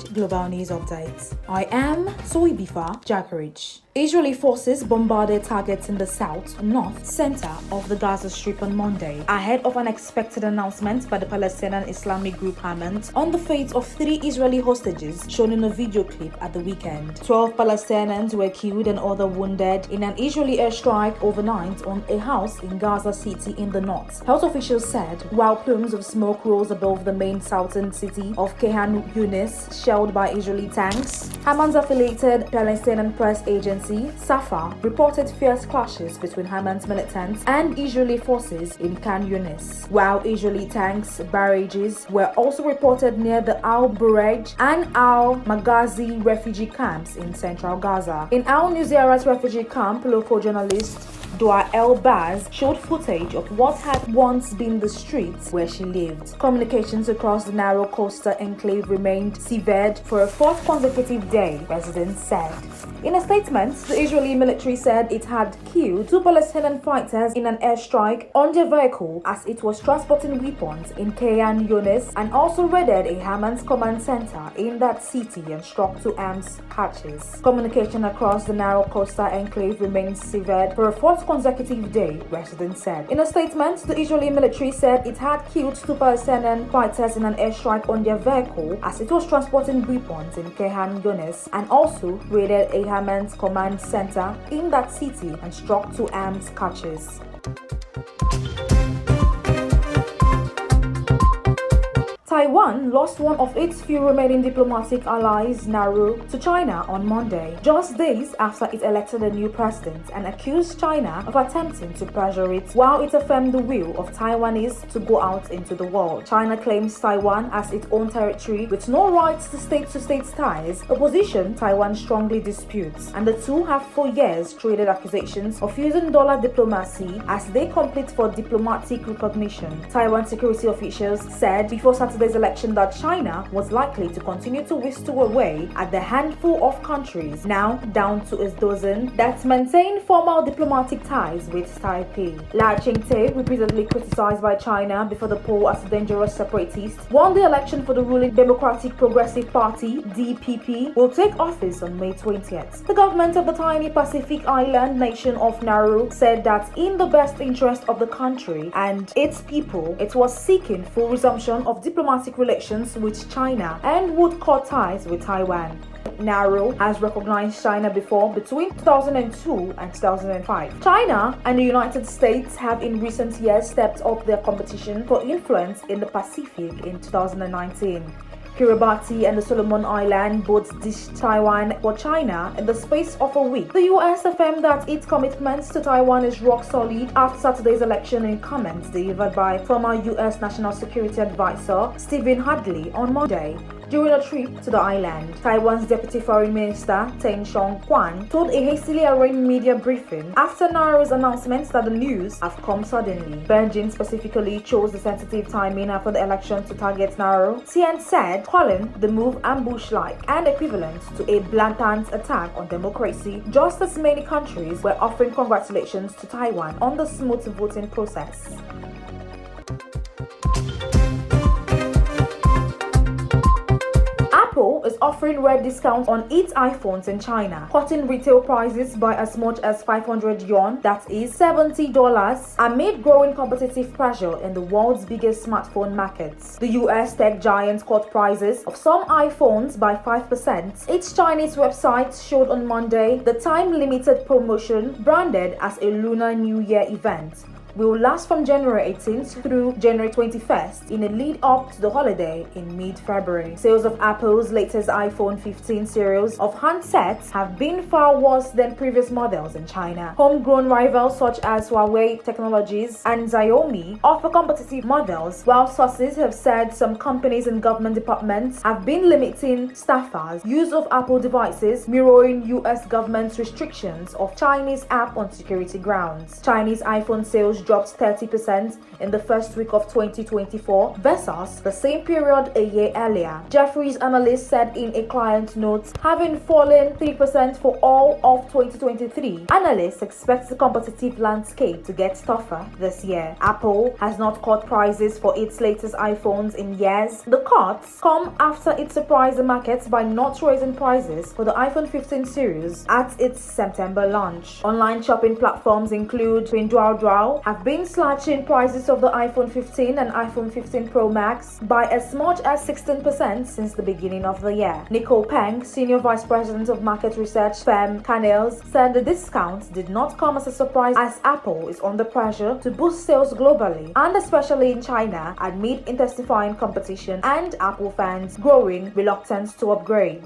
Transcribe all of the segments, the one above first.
Worldwide Global News Updates. I am Soibifa Jakarich. Israeli forces bombarded targets in the south, north, center of the Gaza Strip on Monday, ahead of an expected announcement by the Palestinian Islamic group Hamas on the fate of 3 Israeli hostages shown in a video clip at the weekend. 12 Palestinians were killed and others wounded in an Israeli airstrike overnight on a house in Gaza City in the north, health officials said, while plumes of smoke rose above the main southern city of Khan Younis, shelled by Israeli tanks. Hamas-affiliated Palestinian press agency Safa reported fierce clashes between Hamas militants and Israeli forces in Khan Younis, while Israeli tanks barrages were also reported near the Al-Burej and Al-Maghazi refugee camps in central Gaza. In Al-Nusayrat refugee camp, local journalist Dua El-Baz showed footage of what had once been the streets where she lived. Communications across the narrow coastal enclave remained severed for a 4th consecutive day, residents said. In a statement, the Israeli military said it had killed 2 Palestinian fighters in an airstrike on their vehicle as it was transporting weapons in Khan Younis, and also raided a Hamas command center in that city and struck 2 arms hatches. Communication across the narrow coastal enclave remained severed for a 4th consecutive day, residents said. In a statement, the Israeli military said it had killed 2 Palestinian fighters in an airstrike on their vehicle as it was transporting weapons in Khan Younis, and also raided a Hamas command center in that city and struck 2 arms catches. Taiwan lost one of its few remaining diplomatic allies, Nauru, to China on Monday, just days after it elected a new president, and accused China of attempting to pressure it while it affirmed the will of Taiwanese to go out into the world. China claims Taiwan as its own territory with no rights to state-to-state ties, a position Taiwan strongly disputes, and the two have for years traded accusations of using dollar diplomacy as they compete for diplomatic recognition. Taiwan security officials said before Saturday's election that China was likely to continue to whistle away at the handful of countries, now down to a dozen, that maintain formal diplomatic ties with Taipei. La Ching-te, repeatedly criticized by China before the poll as a dangerous separatist, won the election for the ruling Democratic Progressive Party, DPP, will take office on May 20th. The government of the tiny Pacific island nation of Nauru said that in the best interest of the country and its people, it was seeking full resumption of diplomatic relations with China and would cut ties with Taiwan. Nauru has recognized China before between 2002 and 2005. China and the United States have in recent years stepped up their competition for influence in the Pacific in 2019. Kiribati and the Solomon Islands both ditched Taiwan for China in the space of a week. The US affirmed that its commitment to Taiwan is rock solid after Saturday's election in comments delivered by former US National Security Advisor Stephen Hadley on Monday. During a trip to the island, Taiwan's Deputy Foreign Minister Teng Shong-kwan told a hastily arranged media briefing after Nauru's announcement that the news have come suddenly. Beijing specifically chose the sensitive timing after the election to target Nauru, Tian said, calling the move ambush-like and equivalent to a blatant attack on democracy, just as many countries were offering congratulations to Taiwan on the smooth voting process. Apple is offering rare discounts on its iPhones in China, cutting retail prices by as much as 500 yuan, that is $70, amid growing competitive pressure in the world's biggest smartphone markets. The US tech giant cut prices of some iPhones by 5%. Its Chinese website showed on Monday the time-limited promotion, branded as a Lunar New Year event, will last from January 18th through January 21st in a lead up to the holiday in mid-February. Sales of Apple's latest iPhone 15 series of handsets have been far worse than previous models in China. Homegrown rivals such as Huawei Technologies and Xiaomi offer competitive models, while sources have said some companies and government departments have been limiting staffers' use of Apple devices, mirroring US government's restrictions of Chinese app on security grounds. Chinese iPhone sales dropped 30% in the first week of 2024 versus the same period a year earlier. Jefferies analyst said in a client note, having fallen 3% for all of 2023, analysts expect the competitive landscape to get tougher this year. Apple has not cut prices for its latest iPhones in years. The cuts come after it surprised the markets by not raising prices for the iPhone 15 series at its September launch. Online shopping platforms include Pinduoduo have been slashing prices of the iPhone 15 and iPhone 15 Pro Max by as much as 16% since the beginning of the year. Nicole Peng, Senior Vice President of Market Research firm Khan Younis, said the discounts did not come as a surprise as Apple is under pressure to boost sales globally and especially in China amid intensifying competition and Apple fans' growing reluctance to upgrade.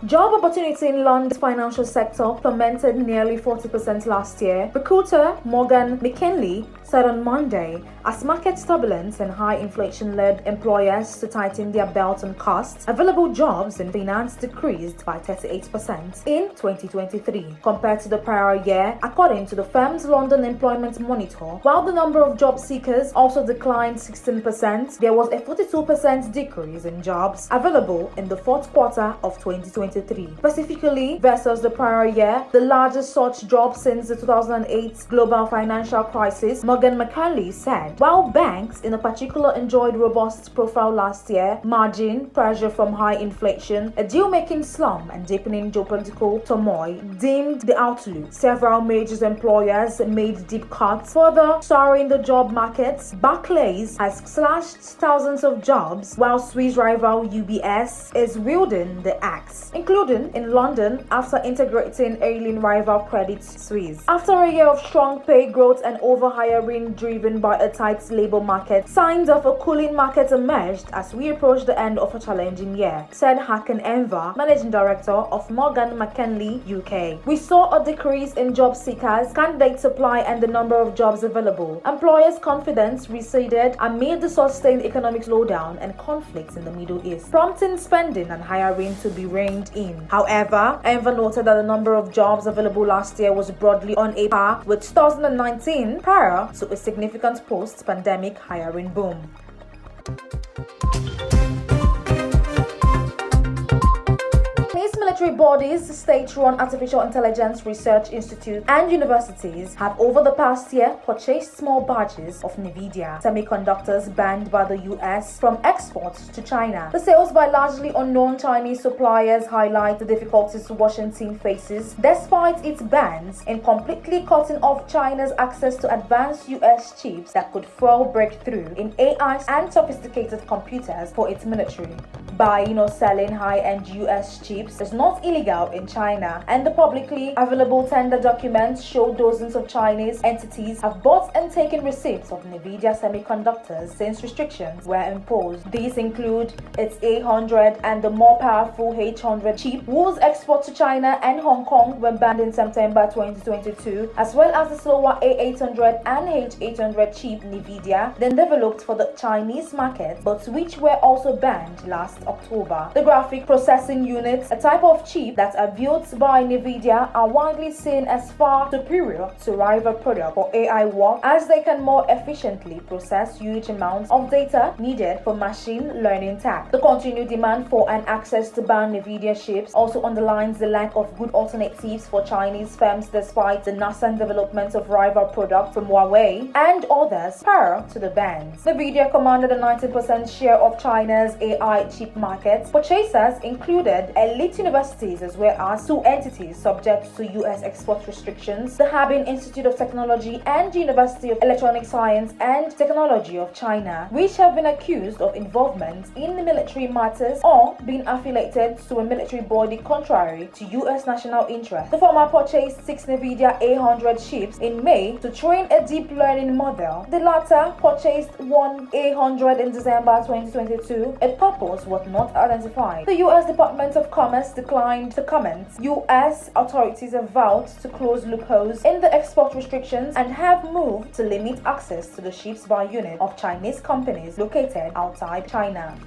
Job opportunity in London's financial sector plummeted nearly 40% last year, recruiter Morgan McKinley said on Monday, as market turbulence and high inflation led employers to tighten their belt on costs. Available jobs in finance decreased by 38% in 2023 compared to the prior year, according to the firm's London Employment Monitor. While the number of job seekers also declined 16%, there was a 42% decrease in jobs available in the fourth quarter of 2023. Specifically versus the prior year, the largest such drop since the 2008 global financial crisis, Morgan McKinley said. While banks in particular enjoyed robust profile last year, margin pressure from high inflation, a deal-making slump and deepening geopolitical turmoil dimmed the outlook. Several major employers made deep cuts, further souring the job markets. Barclays has slashed thousands of jobs, while Swiss rival UBS is wielding the axe, including in London after integrating ailing rival Credit Suisse. After a year of strong pay growth and overhiring driven by a tight labor market, signs of a cooling market emerged as we approach the end of a challenging year, said Hakan Enver, Managing Director of Morgan McKinley UK. We saw a decrease in job seekers, candidate supply and the number of jobs available. Employers' confidence receded amid the sustained economic slowdown and conflicts in the Middle East, prompting spending and hiring to be reined in. However, Enver noted that the number of jobs available last year was broadly on a par with 2019 prior to a significant post-pandemic hiring boom. Military bodies, state-run artificial intelligence research institutes, and universities have over the past year purchased small batches of NVIDIA semiconductors banned by the US from exports to China. The sales by largely unknown Chinese suppliers highlight the difficulties Washington faces despite its bans in completely cutting off China's access to advanced US chips that could fuel breakthrough in AI and sophisticated computers for its military. Buying or selling high-end US chips is not illegal in China, and the publicly available tender documents show dozens of Chinese entities have bought and taken receipts of NVIDIA semiconductors since restrictions were imposed. These include its A100 and the more powerful H100 chip, whose exports to China and Hong Kong were banned in September 2022, as well as the slower A800 and H800 chip NVIDIA then developed for the Chinese market, but which were also banned last October. The graphic processing units, a type of chip that are built by NVIDIA, are widely seen as far superior to rival products for AI work, as they can more efficiently process huge amounts of data needed for machine learning tasks. The continued demand for and access to banned NVIDIA chips also underlines the lack of good alternatives for Chinese firms despite the nascent development of rival products from Huawei and others prior to the bans. NVIDIA commanded a 90% share of China's AI chip market. Purchasers included elite universities as well as two entities subject to US export restrictions, the Harbin Institute of Technology and the University of Electronic Science and Technology of China, which have been accused of involvement in military matters or being affiliated to a military body contrary to US national interest. The former purchased 6 NVIDIA A100 chips in May to train a deep learning model. The latter purchased one A100 in December 2022. Its purpose was not identified. The US Department of Commerce declined to comment. US authorities have vowed to close loopholes in the export restrictions and have moved to limit access to the chips by unit of Chinese companies located outside China.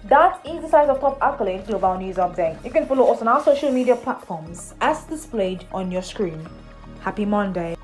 That is the size of top accolade global news update. You can follow us on our social media platforms as displayed on your screen. Happy Monday.